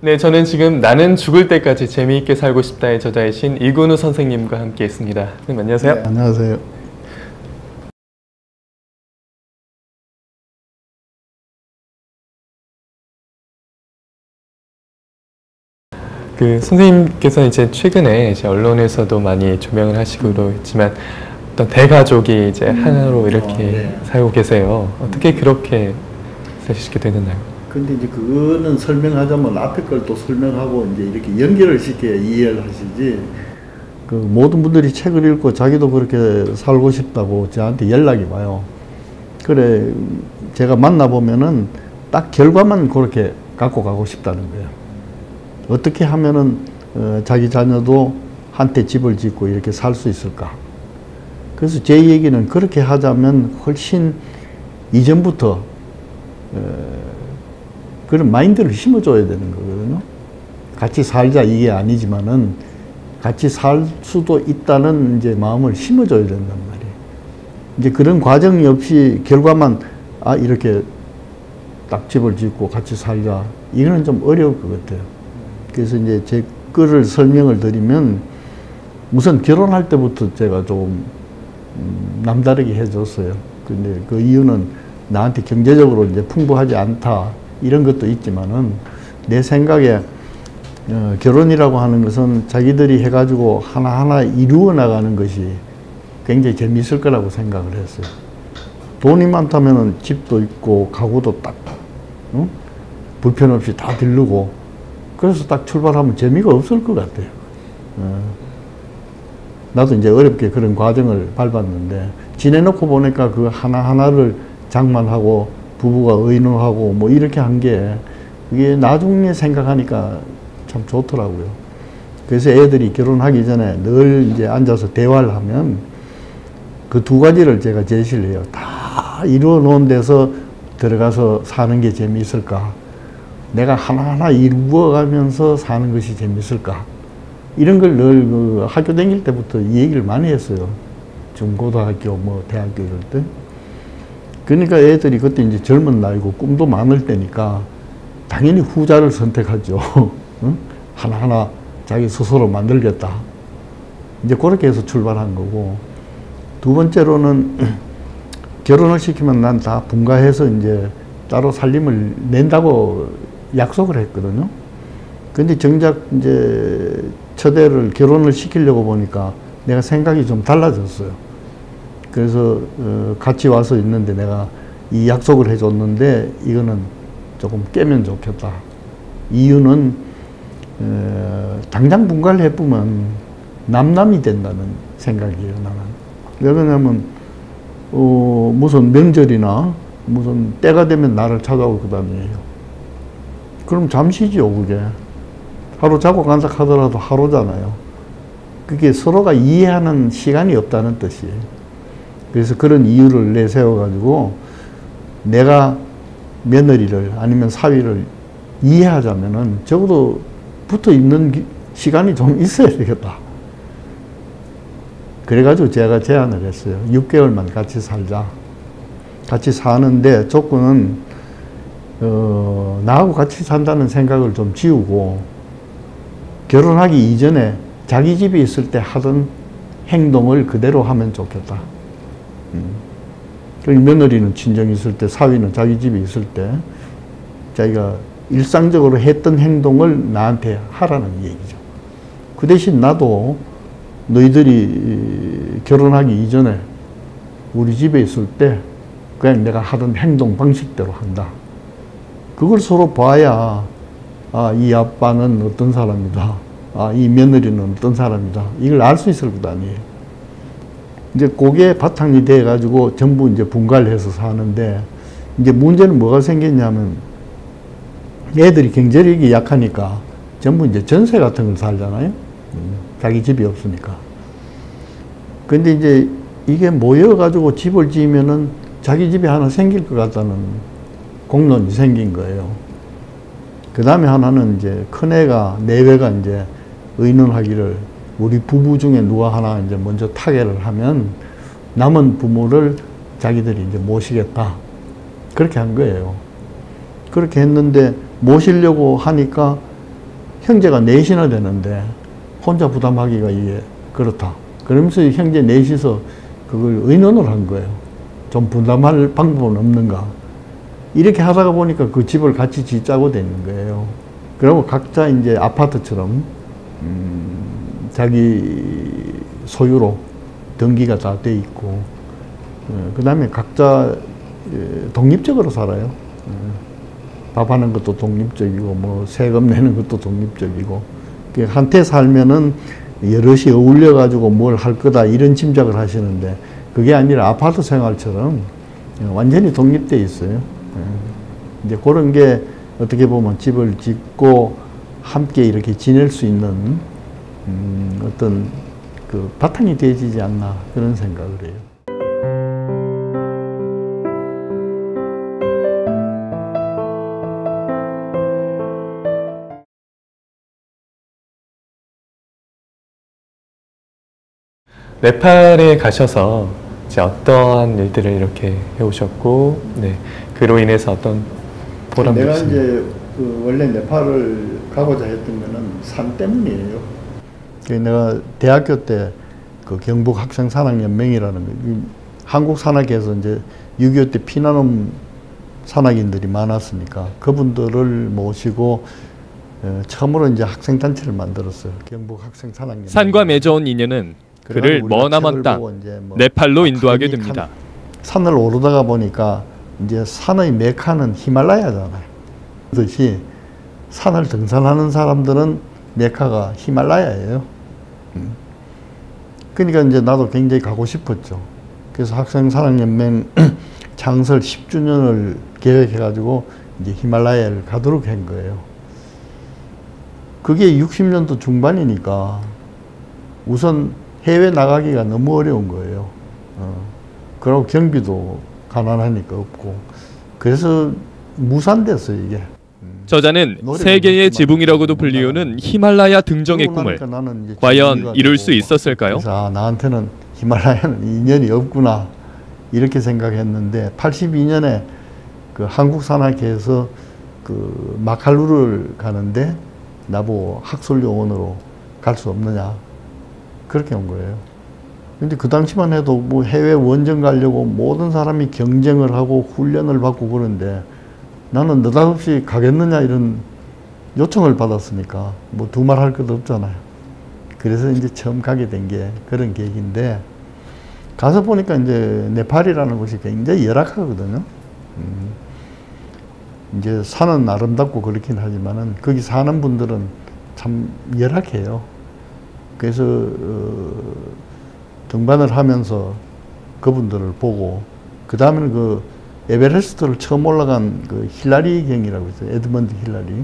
네, 저는 지금 나는 죽을 때까지 재미있게 살고 싶다의 저자이신 이근우 선생님과 함께 있습니다. 선생님 안녕하세요. 네, 안녕하세요. 선생님께서 이제 최근에 이제 언론에서도 많이 조명을 하시고 있지만 어떤 대가족이 이제 하나로 이렇게 네. 살고 계세요. 어떻게 그렇게 사시게 되나요? 근데 이제 그거는 설명하자면 앞에 걸 또 설명하고 이제 이렇게 연결을 시켜야 이해를 하시지. 그 모든 분들이 책을 읽고 자기도 그렇게 살고 싶다고 저한테 연락이 와요. 그래, 제가 만나보면은 딱 결과만 그렇게 갖고 가고 싶다는 거예요. 어떻게 하면은 자기 자녀도 한때 집을 짓고 이렇게 살 수 있을까? 그래서 제 얘기는 그렇게 하자면 훨씬 이전부터 그런 마인드를 심어줘야 되는 거거든요. 같이 살자 이게 아니지만은 같이 살 수도 있다는 이제 마음을 심어줘야 된단 말이에요. 이제 그런 과정이 없이 결과만 이렇게 딱 집을 짓고 같이 살자 이거는 좀 어려울 것 같아요. 그래서 이제 제 거를 설명을 드리면 우선 결혼할 때부터 제가 좀 남다르게 해줬어요. 근데 그 이유는 나한테 경제적으로 이제 풍부하지 않다 이런 것도 있지만은 내 생각에 결혼이라고 하는 것은 자기들이 해가지고 하나하나 이루어 나가는 것이 굉장히 재미있을 거라고 생각을 했어요. 돈이 많다면은 집도 있고 가구도 딱 불편 없이 다 들르고 그래서 딱 출발하면 재미가 없을 것 같아요. 나도 이제 어렵게 그런 과정을 밟았는데 지내놓고 보니까 그 하나하나를 장만하고 부부가 의논하고 뭐 이렇게 한 게 이게 나중에 생각하니까 참 좋더라고요. 그래서 애들이 결혼하기 전에 늘 이제 앉아서 대화를 하면 그 두 가지를 제가 제시를 해요. 다 이루어 놓은 데서 들어가서 사는 게 재미있을까? 내가 하나하나 이루어가면서 사는 것이 재밌을까? 이런 걸 늘 그 학교 다닐 때부터 이 얘기를 많이 했어요. 중고등학교, 뭐 대학교 이럴 때. 그러니까 애들이 그때 이제 젊은 나이고 꿈도 많을 때니까 당연히 후자를 선택하죠. 응? 하나하나 자기 스스로 만들겠다. 이제 그렇게 해서 출발한 거고. 두 번째로는 결혼을 시키면 난 다 분가해서 이제 따로 살림을 낸다고 약속을 했거든요. 근데 정작 이제 첫애를 결혼을 시키려고 보니까 내가 생각이 좀 달라졌어요. 그래서 같이 와서 있는데 내가 이 약속을 해줬는데 이거는 조금 깨면 좋겠다. 이유는 당장 분가를 해보면 남남이 된다는 생각이에요. 나는. 왜 그러냐면 무슨 명절이나 무슨 때가 되면 나를 찾아올 것 아니에요. 그럼 잠시죠, 그게. 하루 자고 간다 하더라도 하루잖아요. 그게 서로가 이해하는 시간이 없다는 뜻이에요. 그래서 그런 이유를 내세워가지고 내가 며느리를 아니면 사위를 이해하자면은 적어도 붙어 있는 시간이 좀 있어야 되겠다. 그래가지고 제가 제안을 했어요. 6개월만 같이 살자. 같이 사는데 조건은 나하고 같이 산다는 생각을 좀 지우고 결혼하기 이전에 자기 집에 있을 때 하던 행동을 그대로 하면 좋겠다. 며느리는 친정에 있을 때, 사위는 자기 집에 있을 때 자기가 일상적으로 했던 행동을 나한테 하라는 얘기죠. 그 대신 나도 너희들이 결혼하기 이전에 우리 집에 있을 때 그냥 내가 하던 행동 방식대로 한다. 그걸 서로 봐야 이 아빠는 어떤 사람이다. 이 며느리는 어떤 사람이다. 이걸 알 수 있을 것 아니에요. 이제 그게 바탕이 돼가지고 전부 이제 분가를 해서 사는데 이제 문제는 뭐가 생겼냐면 애들이 경제력이 약하니까 전부 이제 전세 같은 걸 살잖아요. 자기 집이 없으니까. 근데 이제 이게 모여가지고 집을 지으면은 자기 집이 하나 생길 것 같다는 공론이 생긴 거예요. 그 다음에 하나는 이제 큰애가, 내외가 이제 의논하기를 우리 부부 중에 누가 하나 이제 먼저 타결을 하면 남은 부모를 자기들이 이제 모시겠다. 그렇게 한 거예요. 그렇게 했는데 모시려고 하니까 형제가 넷이나 되는데 혼자 부담하기가 이게 그렇다. 그러면서 형제 넷이서 그걸 의논을 한 거예요. 좀 분담할 방법은 없는가. 이렇게 하다가 보니까 그 집을 같이 짓자고 되는 거예요. 그리고 각자 이제 아파트처럼 자기 소유로 등기가 다 돼 있고, 그 다음에 각자 독립적으로 살아요. 밥하는 것도 독립적이고, 뭐 세금 내는 것도 독립적이고, 한테 살면은 여럿이 어울려 가지고 뭘 할 거다 이런 짐작을 하시는데, 그게 아니라 아파트 생활처럼 완전히 독립돼 있어요. 이제 그런 게 어떻게 보면 집을 짓고 함께 이렇게 지낼 수 있는 어떤 그 바탕이 되어지지 않나 그런 생각을 해요. 네팔에 가셔서 이제 어떠한 일들을 이렇게 해오셨고, 네, 그로 인해서 어떤 보람도 내가 있습니다. 이제 그 원래 네팔을 가고자 했던 거는 산 때문이에요. 내가 대학교 때 그 경북 학생 산악연맹이라는 거, 한국 산악회에서 이제 6.25 때 피난온 산악인들이 많았으니까 그분들을 모시고 처음으로 이제 학생 단체를 만들었어요. 경북 학생 산악연맹. 산과 맺어온 인연은 그를 머나먼 땅 네팔로 인도하게 됩니다. 산을 오르다가 보니까 이제 산의 메카는 히말라야잖아요. 그렇듯이 산을 등산하는 사람들은 메카가 히말라야예요. 그러니까 이제 나도 굉장히 가고 싶었죠. 그래서 학생산악연맹 창설 10주년을 계획해가지고 이제 히말라야를 가도록 한 거예요. 그게 60년도 중반이니까 우선 해외 나가기가 너무 어려운 거예요. 그리고 경비도 가난하니까 없고. 그래서 무산됐어요, 이게. 저자는 세계의 지붕이라고도 불리우는 히말라야 등정의 꿈을 과연 이룰 수 있었을까요? 그래서 나한테는 히말라야는 인연이 없구나 이렇게 생각했는데 82년에 그 한국산악회에서 그 마칼루를 가는데 나보고 학술요원으로 갈 수 없느냐 그렇게 온 거예요. 근데 그 당시만 해도 뭐 해외 원정 가려고 모든 사람이 경쟁을 하고 훈련을 받고 그러는데 나는 느닷없이 가겠느냐 이런 요청을 받았으니까 뭐 두말 할 것도 없잖아요. 그래서 이제 처음 가게 된 게 그런 계기인데 가서 보니까 이제 네팔이라는 곳이 굉장히 열악하거든요. 이제 산은 아름답고 그렇긴 하지만은 거기 사는 분들은 참 열악해요. 그래서 등반을 하면서 그분들을 보고 그 다음에는 그 에베레스트를 처음 올라간 그 힐라리 경이라고 있어요. 에드먼드 힐라리.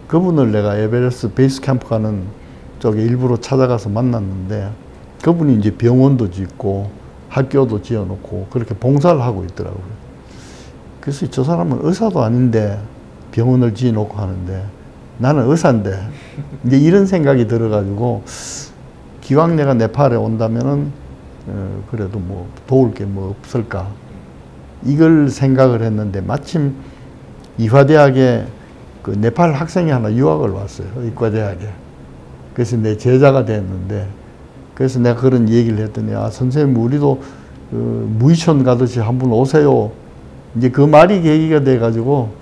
그분을 내가 에베레스트 베이스 캠프 가는 쪽에 일부러 찾아가서 만났는데 그분이 이제 병원도 짓고 학교도 지어놓고 그렇게 봉사를 하고 있더라고요. 그래서 저 사람은 의사도 아닌데 병원을 지어놓고 하는데 나는 의사인데 이제 이런 생각이 들어가지고 기왕 내가 네팔에 온다면은 그래도 뭐 도울 게 뭐 없을까 이걸 생각을 했는데 마침 이화대학에 그 네팔 학생이 하나 유학을 왔어요. 의과대학에. 그래서 내 제자가 됐는데 그래서 내가 그런 얘기를 했더니 아 선생님 우리도 무이촌 가듯이 한번 오세요. 이제 그 말이 계기가 돼 가지고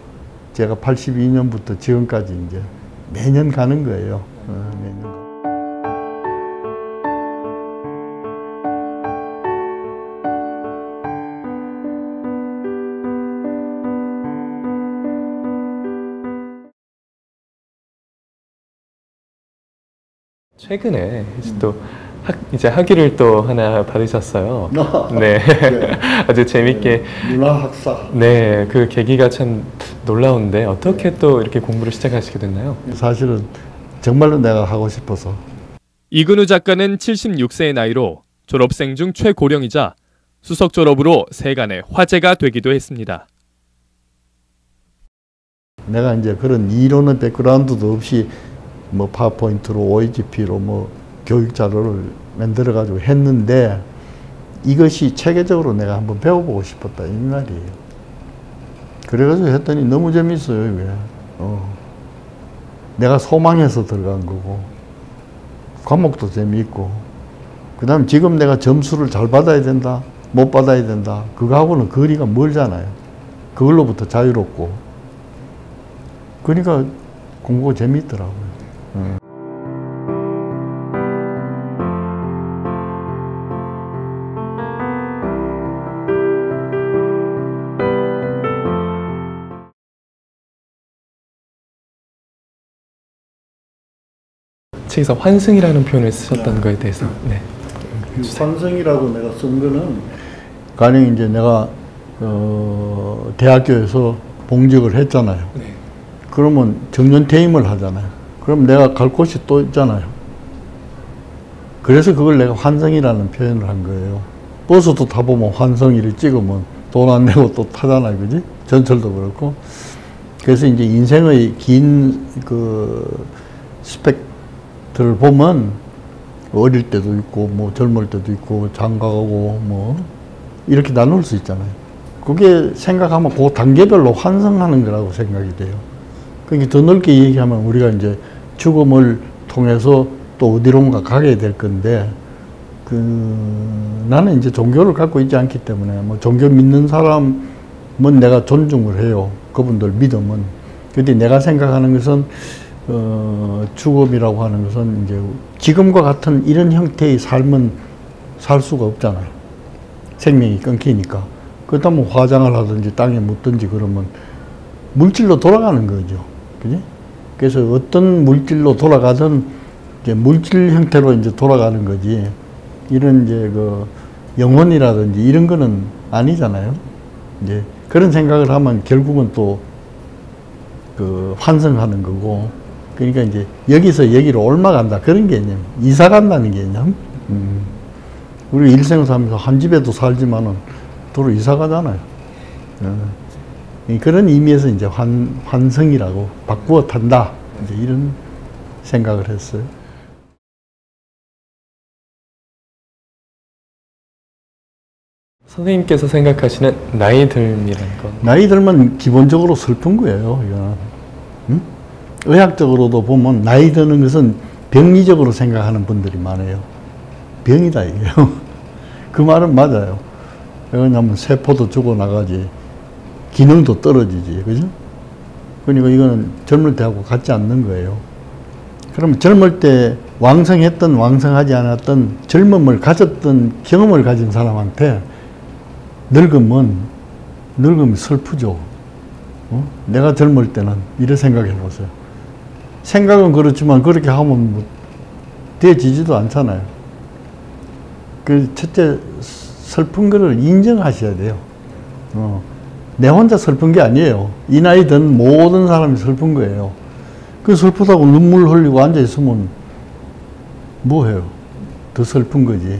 제가 82년부터 지금까지 이제 매년 가는 거예요. 매년. 최근에 또 이제 학위를 또 하나 받으셨어요. 네, 네. 아주 재밌게. 문화학사. 네, 그 계기가 참 놀라운데 어떻게 또 이렇게 공부를 시작하시게 됐나요? 사실은 정말로 내가 하고 싶어서. 이근우 작가는 76세의 나이로 졸업생 중 최고령이자 수석 졸업으로 세간의 화제가 되기도 했습니다. 내가 이제 그런 이론의 백그라운드도 없이 뭐 파워포인트로 OAGP로 뭐 교육 자료를 만들어 가지고 했는데 이것이 체계적으로 내가 한번 배워보고 싶었다 이 말이에요. 그래가지고 했더니 너무 재밌어요 이게. 내가 소망해서 들어간 거고, 과목도 재미있고, 그 다음에 지금 내가 점수를 잘 받아야 된다, 못 받아야 된다, 그거하고는 거리가 멀잖아요. 그걸로부터 자유롭고. 그러니까 공부가 재미있더라고요. 책에서 환승이라는 표현을 쓰셨다는 거에 대해서. 네. 환승이라고 내가 쓴 거는, 가령 이제 내가 대학교에서 봉직을 했잖아요. 네. 그러면 정년 퇴임을 하잖아요. 그럼 내가 갈 곳이 또 있잖아요. 그래서 그걸 내가 환승이라는 표현을 한 거예요. 버스도 타보면 환승이를 찍으면 돈 안 내고 또 타잖아요. 그지? 전철도 그렇고. 그래서 이제 인생의 긴 그 스펙트를 보면 어릴 때도 있고, 뭐 젊을 때도 있고, 장가가고, 뭐 이렇게 나눌 수 있잖아요. 그게 생각하면 그 단계별로 환승하는 거라고 생각이 돼요. 그러니까 더 넓게 얘기하면 우리가 이제 죽음을 통해서 또 어디론가 가게 될 건데, 나는 이제 종교를 갖고 있지 않기 때문에, 뭐 종교 믿는 사람은 내가 존중을 해요. 그분들 믿음은. 근데 내가 생각하는 것은, 죽음이라고 하는 것은 이제 지금과 같은 이런 형태의 삶은 살 수가 없잖아요. 생명이 끊기니까. 그렇다면 화장을 하든지 땅에 묻든지 그러면 물질로 돌아가는 거죠. 그지? 그래서 어떤 물질로 돌아가든 이제 물질 형태로 이제 돌아가는 거지. 이런 이제 그 영혼이라든지 이런 거는 아니잖아요. 이제 그런 생각을 하면 결국은 또 그 환승하는 거고. 그러니까 이제 여기서 여기로 옮아간다. 그런 개념. 이사 간다는 개념. 우리 일생을 살면서 한 집에도 살지만은 도로 이사 가잖아요. 그런 의미에서 이제 환승이라고 바꾸어 탄다. 이제 이런 생각을 했어요. 선생님께서 생각하시는 나이 듦이라는 건? 나이 들면 기본적으로 슬픈 거예요. 이거는. 의학적으로도 보면 나이 드는 것은 병리적으로 생각하는 분들이 많아요. 병이다 이게요. 그 말은 맞아요. 왜냐하면 세포도 죽어나가지, 기능도 떨어지지, 그죠? 그러니까 이거는 젊을 때하고 같지 않는 거예요. 그러면 젊을 때 왕성했던 왕성하지 않았던 젊음을 가졌던 경험을 가진 사람한테 늙으면 슬프죠. 내가 젊을 때는 이렇게 생각해 보세요. 생각은 그렇지만 그렇게 하면 뭐 되어지지도 않잖아요. 그 첫째, 슬픈 거를 인정하셔야 돼요. 내 혼자 슬픈 게 아니에요. 이 나이 든 모든 사람이 슬픈 거예요. 그 슬프다고 눈물 흘리고 앉아 있으면 뭐 해요? 더 슬픈 거지.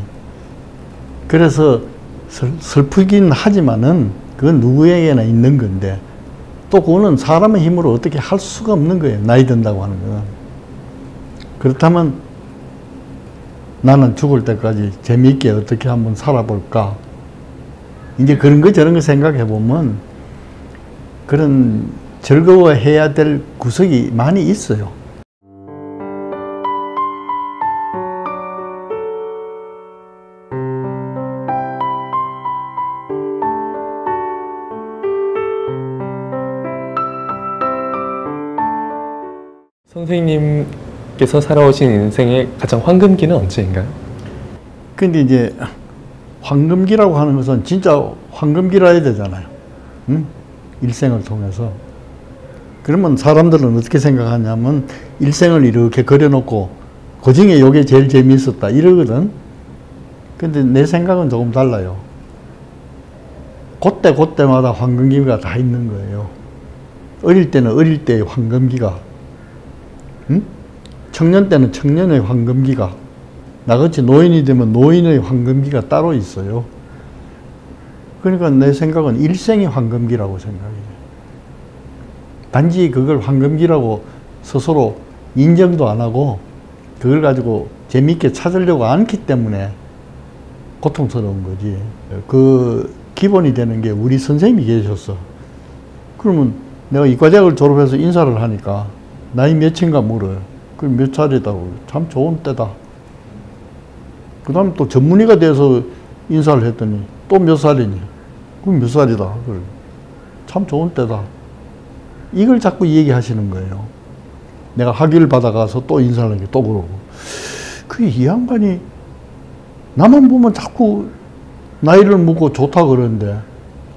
그래서 슬프긴 하지만은 그건 누구에게나 있는 건데, 또 그거는 사람의 힘으로 어떻게 할 수가 없는 거예요. 나이 든다고 하는 건. 그렇다면 나는 죽을 때까지 재미있게 어떻게 한번 살아볼까. 이제 그런 거 저런 거 생각해 보면 그런 즐거워해야 될 구석이 많이 있어요. 선생님께서 살아오신 인생의 가장 황금기는 언제인가요? 근데 이제 황금기라고 하는 것은 진짜 황금기라 해야 되잖아요. 응? 일생을 통해서. 그러면 사람들은 어떻게 생각하냐면 일생을 이렇게 그려놓고 그 중에 이게 제일 재미있었다 이러거든. 근데 내 생각은 조금 달라요. 그때마다 황금기가 다 있는 거예요. 어릴 때는 어릴 때의 황금기가, 응? 청년 때는 청년의 황금기가, 나같이 노인이 되면 노인의 황금기가 따로 있어요. 그러니까 내 생각은 일생이 황금기라고 생각해요. 단지 그걸 황금기라고 스스로 인정도 안 하고 그걸 가지고 재미있게 찾으려고 않기 때문에 고통스러운 거지. 그 기본이 되는 게 우리 선생님이 계셨어. 그러면 내가 이과대학을 졸업해서 인사를 하니까 나이 몇인가 물어요. 그 몇 살이다고. 참 좋은 때다. 그 다음에 또 전문의가 돼서 인사를 했더니 또 몇 살이니? 그럼 몇 살이다. 그래. 참 좋은 때다. 이걸 자꾸 얘기하시는 거예요. 내가 학위를 받아가서 또 인사를 하게 또 그러고. 그게 이 양반이 나만 보면 자꾸 나이를 묻고 좋다 그러는데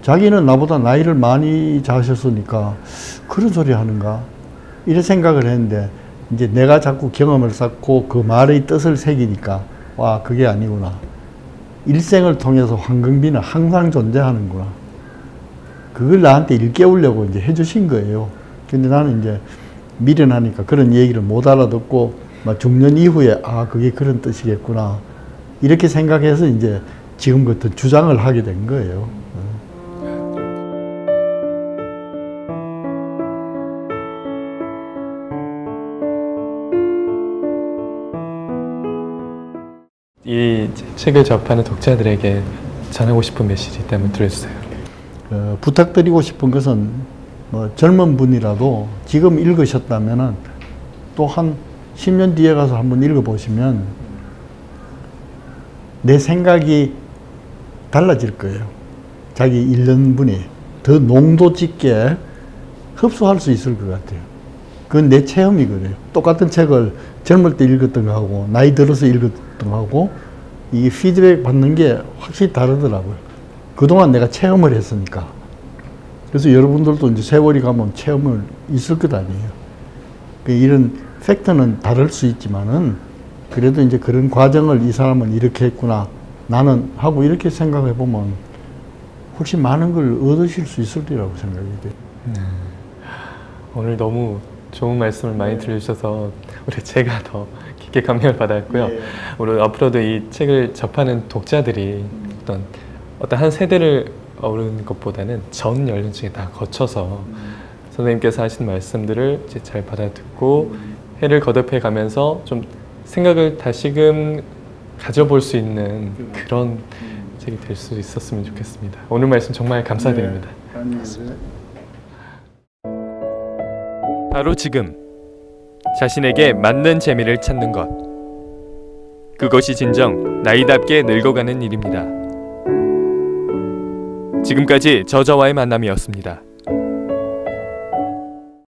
자기는 나보다 나이를 많이 자셨으니까 그런 소리 하는가? 이런 생각을 했는데 이제 내가 자꾸 경험을 쌓고 그 말의 뜻을 새기니까 와, 그게 아니구나. 일생을 통해서 황금비는 항상 존재하는구나. 그걸 나한테 일깨우려고 이제 해주신 거예요. 근데 나는 이제 미련하니까 그런 얘기를 못 알아듣고 중년 이후에 아, 그게 그런 뜻이겠구나. 이렇게 생각해서 이제 지금 같은 주장을 하게 된 거예요. 이 책을 접하는 독자들에게 전하고 싶은 메시지 있다면 들려주세요. 부탁드리고 싶은 것은 뭐 젊은 분이라도 지금 읽으셨다면 또 한 10년 뒤에 가서 한번 읽어보시면 내 생각이 달라질 거예요. 자기 읽는 분이 더 농도 짙게 흡수할 수 있을 것 같아요. 그건 내 체험이 그래요. 똑같은 책을 젊을 때 읽었던 거하고 나이 들어서 읽었던 거하고 이게 피드백 받는 게 확실히 다르더라고요. 그동안 내가 체험을 했으니까. 그래서 여러분들도 이제 세월이 가면 체험을 있을 것 아니에요. 이런 팩트는 다를 수 있지만은 그래도 이제 그런 과정을 이 사람은 이렇게 했구나. 나는 하고 이렇게 생각해 보면 훨씬 많은 걸 얻으실 수 있을 거라고 생각이 돼요. 오늘 너무 좋은 말씀을 많이 들려주셔서 우리 제가 더 깊게 감명을 받았고요. 오늘 앞으로도 이 책을 접하는 독자들이 어떤 한 세대를 어우르는 것보다는 전 연령층에 다 거쳐서 선생님께서 하신 말씀들을 이제 잘 받아듣고 해를 거듭해 가면서 좀 생각을 다시금 가져볼 수 있는 그런 책이 될 수 있었으면 좋겠습니다. 오늘 말씀 정말 감사드립니다. 바로 지금 자신에게 맞는 재미를 찾는 것, 그것이 진정 나이답게 늙어가는 일입니다. 지금까지 저자와의 만남이었습니다.